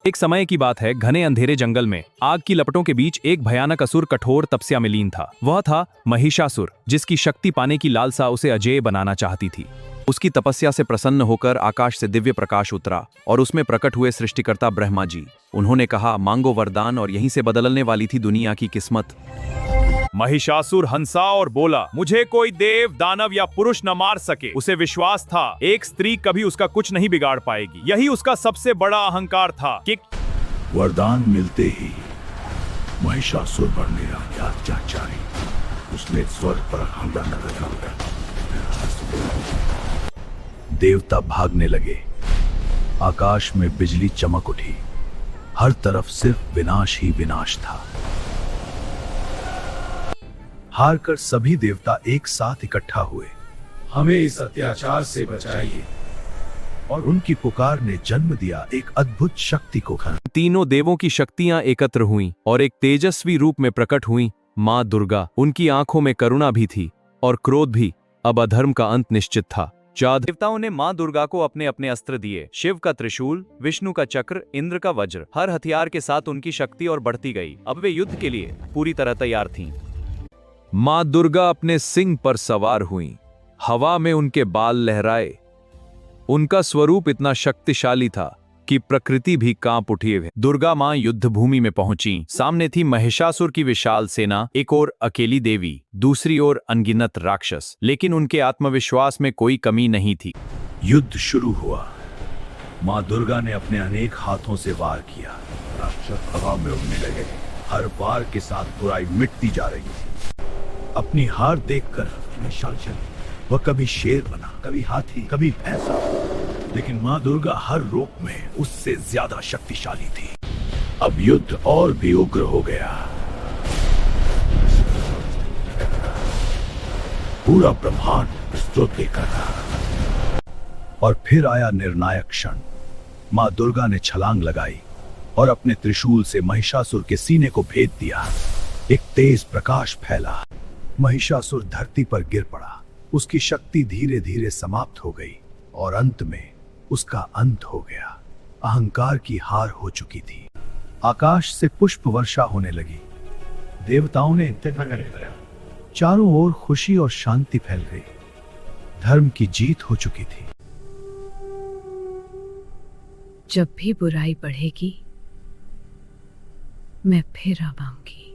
एक समय की बात है, घने अंधेरे जंगल में आग की लपटों के बीच एक भयानक असुर कठोर तपस्या में लीन था। वह था महिषासुर, जिसकी शक्ति पाने की लालसा उसे अजेय बनाना चाहती थी। उसकी तपस्या से प्रसन्न होकर आकाश से दिव्य प्रकाश उतरा और उसमें प्रकट हुए सृष्टिकर्ता ब्रह्मा जी। उन्होंने कहा, मांगो वरदान, और यहीं से बदलने वाली थी दुनिया की किस्मत। महिषासुर हंसा और बोला, मुझे कोई देव, दानव या पुरुष न मार सके। उसे विश्वास था एक स्त्री कभी उसका कुछ नहीं बिगाड़ पाएगी। यही उसका सबसे बड़ा अहंकार था कि वरदान मिलते ही महिषासुर बनने लगा अत्याचारी। उसने स्वर्ग पर हमला कर देवता भागने लगे। आकाश में बिजली चमक उठी। हर तरफ सिर्फ विनाश ही विनाश था। हारकर सभी देवता एक साथ इकट्ठा हुए। हमें इस अत्याचार से बचाइए। और उनकी पुकार ने जन्म दिया एक अद्भुत शक्ति को। तीनों देवों की शक्तियां एकत्र हुईं और एक तेजस्वी रूप में प्रकट हुईं। मां दुर्गा, उनकी आंखों में करुणा भी थी और क्रोध भी। अब अधर्म का अंत निश्चित था। चार देवताओं ने मां दुर्गा को अपने अपने अस्त्र दिए। शिव का त्रिशूल, विष्णु का चक्र, इंद्र का वज्र। हर हथियार के साथ उनकी शक्ति और बढ़ती गई। अब वे युद्ध के लिए पूरी तरह तैयार थीं। मां दुर्गा अपने सिंह पर सवार हुईं। हवा में उनके बाल लहराए। उनका स्वरूप इतना शक्तिशाली था कि प्रकृति भी कांप उठी। दुर्गा मां युद्ध भूमि में पहुंची। सामने थी महिषासुर की विशाल सेना, एक ओर अकेली देवी, दूसरी ओर अनगिनत राक्षस। लेकिन उनके आत्मविश्वास में कोई कमी नहीं थी। युद्ध शुरू हुआ। मां दुर्गा ने अपने अनेक हाथों से वार किया। राक्षस हवा में उड़ने लगे। हर वार के साथ बुराई मिटती जा रही थी। अपनी हार देखकर वह कभी शेर बना, कभी हाथी, कभी भैंसा। लेकिन मां दुर्गा हर रूप में उससे ज्यादा शक्तिशाली थी। अब युद्ध और भी उग्र हो गया। पूरा ब्रह्मांड स्तुति कर रहा। और फिर आया निर्णायक क्षण। मां दुर्गा ने छलांग लगाई और अपने त्रिशूल से महिषासुर के सीने को भेद दिया। एक तेज प्रकाश फैला। महिषासुर धरती पर गिर पड़ा। उसकी शक्ति धीरे धीरे समाप्त हो गई और अंत में उसका अंत हो गया। अहंकार की हार हो चुकी थी। आकाश से पुष्प वर्षा होने लगी। देवताओं ने चारों ओर खुशी और शांति फैल गई। धर्म की जीत हो चुकी थी। जब भी बुराई बढ़ेगी, मैं फिर आऊंगी।